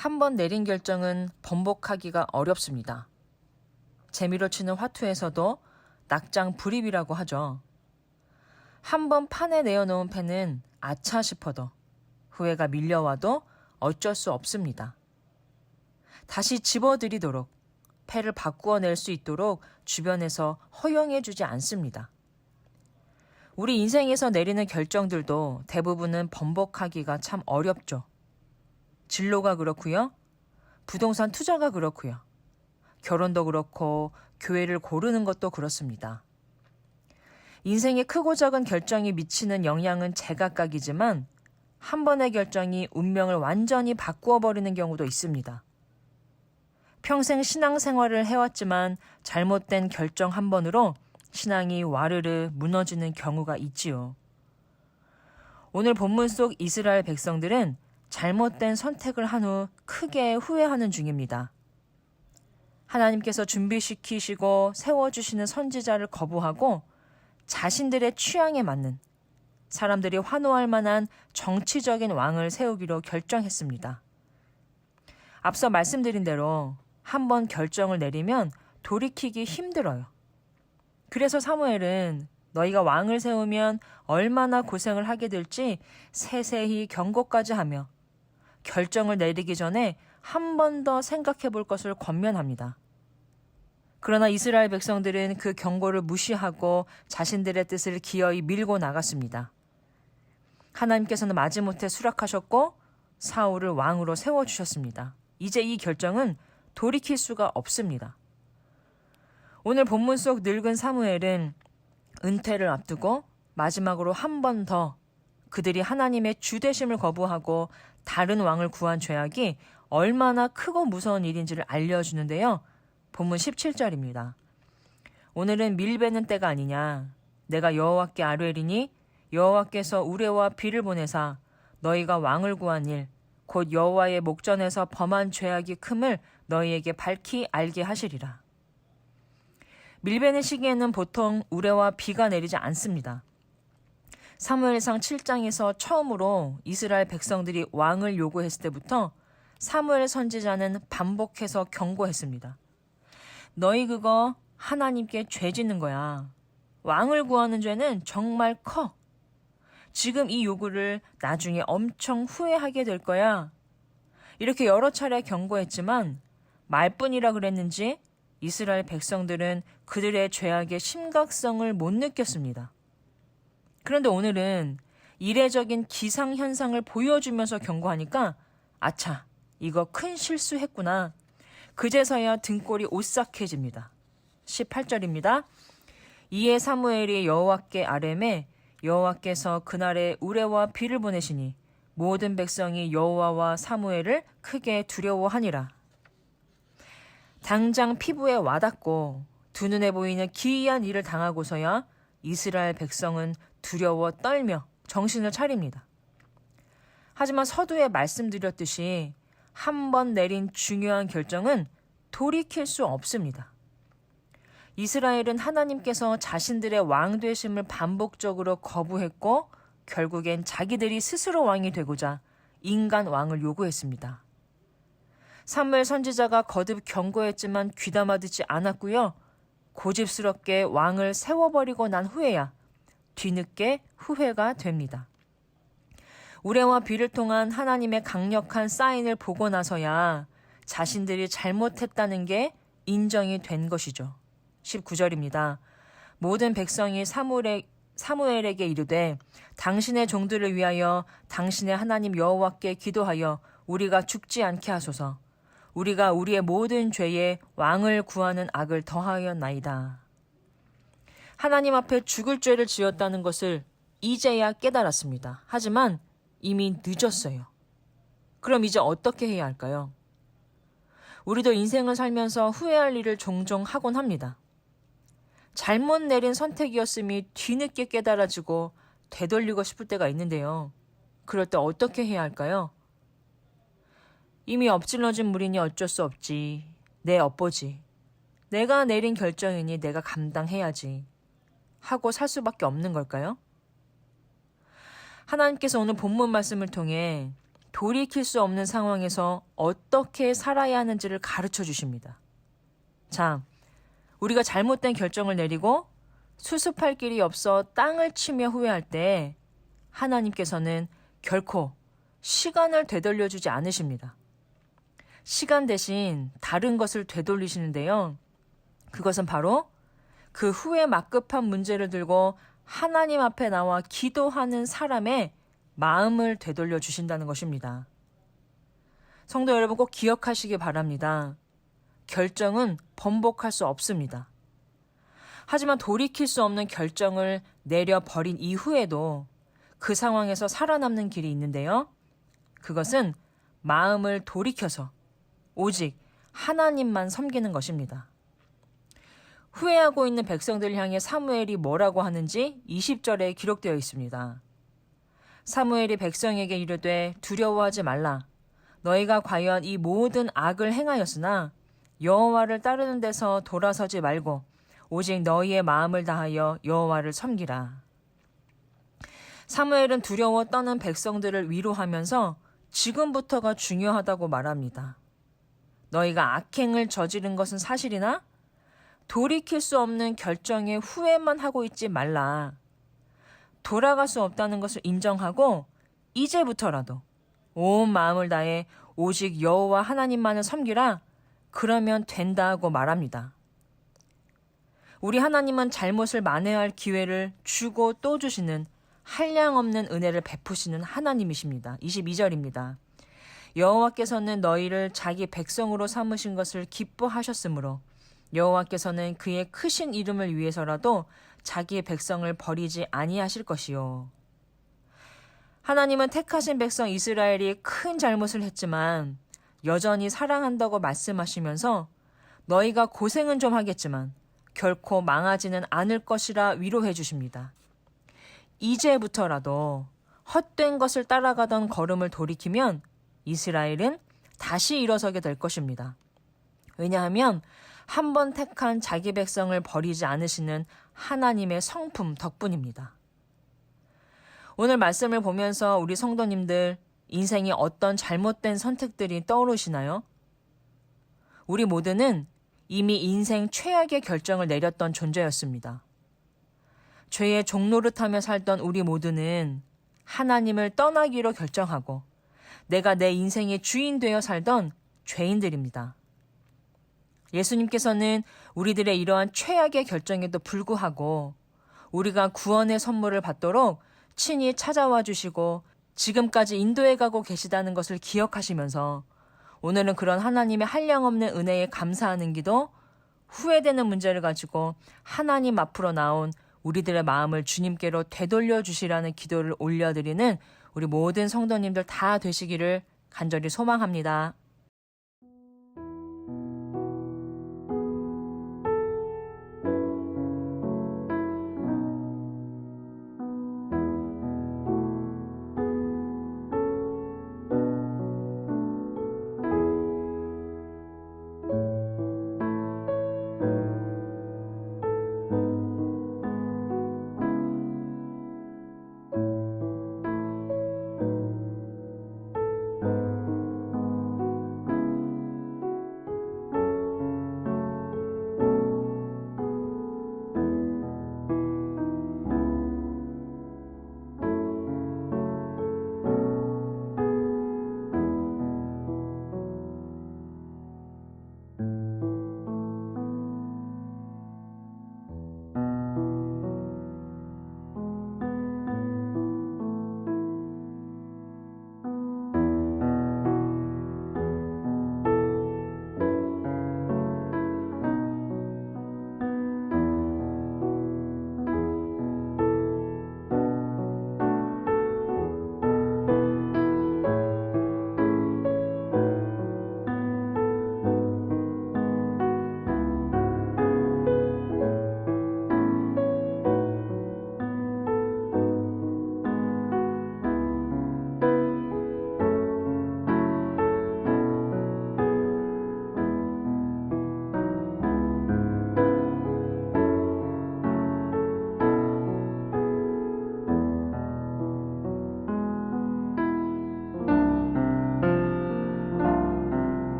한 번 내린 결정은 번복하기가 어렵습니다. 재미로 치는 화투에서도 낙장 불입이라고 하죠. 한 번 판에 내어놓은 패는 아차 싶어도 후회가 밀려와도 어쩔 수 없습니다. 다시 집어들이도록 패를 바꾸어낼 수 있도록 주변에서 허용해주지 않습니다. 우리 인생에서 내리는 결정들도 대부분은 번복하기가 참 어렵죠. 진로가 그렇고요. 부동산 투자가 그렇고요. 결혼도 그렇고 교회를 고르는 것도 그렇습니다. 인생의 크고 작은 결정이 미치는 영향은 제각각이지만 한 번의 결정이 운명을 완전히 바꾸어버리는 경우도 있습니다. 평생 신앙생활을 해왔지만 잘못된 결정 한 번으로 신앙이 와르르 무너지는 경우가 있지요. 오늘 본문 속 이스라엘 백성들은 잘못된 선택을 한 후 크게 후회하는 중입니다. 하나님께서 준비시키시고 세워주시는 선지자를 거부하고 자신들의 취향에 맞는 사람들이 환호할 만한 정치적인 왕을 세우기로 결정했습니다. 앞서 말씀드린 대로 한번 결정을 내리면 돌이키기 힘들어요. 그래서 사무엘은 너희가 왕을 세우면 얼마나 고생을 하게 될지 세세히 경고까지 하며 결정을 내리기 전에 한 번 더 생각해 볼 것을 권면합니다. 그러나 이스라엘 백성들은 그 경고를 무시하고 자신들의 뜻을 기어이 밀고 나갔습니다. 하나님께서는 마지못해 수락하셨고 사울을 왕으로 세워주셨습니다. 이제 이 결정은 돌이킬 수가 없습니다. 오늘 본문 속 늙은 사무엘은 은퇴를 앞두고 마지막으로 한 번 더 그들이 하나님의 주되심을 거부하고 다른 왕을 구한 죄악이 얼마나 크고 무서운 일인지를 알려주는데요. 본문 17절입니다. 오늘은 밀베는 때가 아니냐. 내가 여호와께 아뢰리니 여호와께서 우레와 비를 보내사 너희가 왕을 구한 일, 곧 여호와의 목전에서 범한 죄악이 큼을 너희에게 밝히 알게 하시리라. 밀베는 시기에는 보통 우레와 비가 내리지 않습니다. 사무엘상 7장에서 처음으로 이스라엘 백성들이 왕을 요구했을 때부터 사무엘 선지자는 반복해서 경고했습니다. 너희 그거 하나님께 죄 짓는 거야. 왕을 구하는 죄는 정말 커. 지금 이 요구를 나중에 엄청 후회하게 될 거야. 이렇게 여러 차례 경고했지만 말뿐이라 그랬는지 이스라엘 백성들은 그들의 죄악의 심각성을 못 느꼈습니다. 그런데 오늘은 이례적인 기상현상을 보여주면서 경고하니까 아차, 이거 큰 실수했구나. 그제서야 등골이 오싹해집니다. 18절입니다. 이에 사무엘이 여호와께 아뢰매 여호와께서 그날에 우레와 비를 보내시니 모든 백성이 여호와와 사무엘을 크게 두려워하니라. 당장 피부에 와닿고 두 눈에 보이는 기이한 일을 당하고서야 이스라엘 백성은 두려워 떨며 정신을 차립니다. 하지만 서두에 말씀드렸듯이 한 번 내린 중요한 결정은 돌이킬 수 없습니다. 이스라엘은 하나님께서 자신들의 왕 되심을 반복적으로 거부했고 결국엔 자기들이 스스로 왕이 되고자 인간 왕을 요구했습니다. 사무엘 선지자가 거듭 경고했지만 귀담아 듣지 않았고요. 고집스럽게 왕을 세워버리고 난 후에야 뒤늦게 후회가 됩니다. 우레와 비를 통한 하나님의 강력한 사인을 보고 나서야 자신들이 잘못했다는 게 인정이 된 것이죠. 19절입니다. 모든 백성이 사무엘에게 이르되 당신의 종들을 위하여 당신의 하나님 여호와께 기도하여 우리가 죽지 않게 하소서. 우리가 우리의 모든 죄에 왕을 구하는 악을 더하였나이다. 하나님 앞에 죽을 죄를 지었다는 것을 이제야 깨달았습니다. 하지만 이미 늦었어요. 그럼 이제 어떻게 해야 할까요? 우리도 인생을 살면서 후회할 일을 종종 하곤 합니다. 잘못 내린 선택이었음이 뒤늦게 깨달아지고 되돌리고 싶을 때가 있는데요. 그럴 때 어떻게 해야 할까요? 이미 엎질러진 물이니 어쩔 수 없지. 내 엿보지. 내가 내린 결정이니 내가 감당해야지. 하고 살 수밖에 없는 걸까요? 하나님께서 오늘 본문 말씀을 통해 돌이킬 수 없는 상황에서 어떻게 살아야 하는지를 가르쳐 주십니다. 자, 우리가 잘못된 결정을 내리고 수습할 길이 없어 땅을 치며 후회할 때 하나님께서는 결코 시간을 되돌려주지 않으십니다. 시간 대신 다른 것을 되돌리시는데요. 그것은 바로 그 후에 막급한 문제를 들고 하나님 앞에 나와 기도하는 사람의 마음을 되돌려 주신다는 것입니다. 성도 여러분 꼭 기억하시기 바랍니다. 결정은 번복할 수 없습니다. 하지만 돌이킬 수 없는 결정을 내려버린 이후에도 그 상황에서 살아남는 길이 있는데요. 그것은 마음을 돌이켜서 오직 하나님만 섬기는 것입니다. 후회하고 있는 백성들을 향해 사무엘이 뭐라고 하는지 20절에 기록되어 있습니다. 사무엘이 백성에게 이르되 두려워하지 말라. 너희가 과연 이 모든 악을 행하였으나 여호와를 따르는 데서 돌아서지 말고 오직 너희의 마음을 다하여 여호와를 섬기라. 사무엘은 두려워 떠는 백성들을 위로하면서 지금부터가 중요하다고 말합니다. 너희가 악행을 저지른 것은 사실이나 돌이킬 수 없는 결정에 후회만 하고 있지 말라. 돌아갈 수 없다는 것을 인정하고 이제부터라도 온 마음을 다해 오직 여호와 하나님만을 섬기라. 그러면 된다고 말합니다. 우리 하나님은 잘못을 만회할 기회를 주고 또 주시는 한량없는 은혜를 베푸시는 하나님이십니다. 22절입니다. 여호와께서는 너희를 자기 백성으로 삼으신 것을 기뻐하셨으므로 여호와께서는 그의 크신 이름을 위해서라도 자기의 백성을 버리지 아니하실 것이요. 하나님은 택하신 백성 이스라엘이 큰 잘못을 했지만 여전히 사랑한다고 말씀하시면서 너희가 고생은 좀 하겠지만 결코 망하지는 않을 것이라 위로해 주십니다. 이제부터라도 헛된 것을 따라가던 걸음을 돌이키면 이스라엘은 다시 일어서게 될 것입니다. 왜냐하면 한 번 택한 자기 백성을 버리지 않으시는 하나님의 성품 덕분입니다. 오늘 말씀을 보면서 우리 성도님들 인생에 어떤 잘못된 선택들이 떠오르시나요? 우리 모두는 이미 인생 최악의 결정을 내렸던 존재였습니다. 죄의 종노릇하며 살던 우리 모두는 하나님을 떠나기로 결정하고 내가 내 인생의 주인 되어 살던 죄인들입니다. 예수님께서는 우리들의 이러한 최악의 결정에도 불구하고 우리가 구원의 선물을 받도록 친히 찾아와 주시고 지금까지 인도해 가고 계시다는 것을 기억하시면서 오늘은 그런 하나님의 한량없는 은혜에 감사하는 기도, 후회되는 문제를 가지고 하나님 앞으로 나온 우리들의 마음을 주님께로 되돌려 주시라는 기도를 올려드리는 우리 모든 성도님들 다 되시기를 간절히 소망합니다.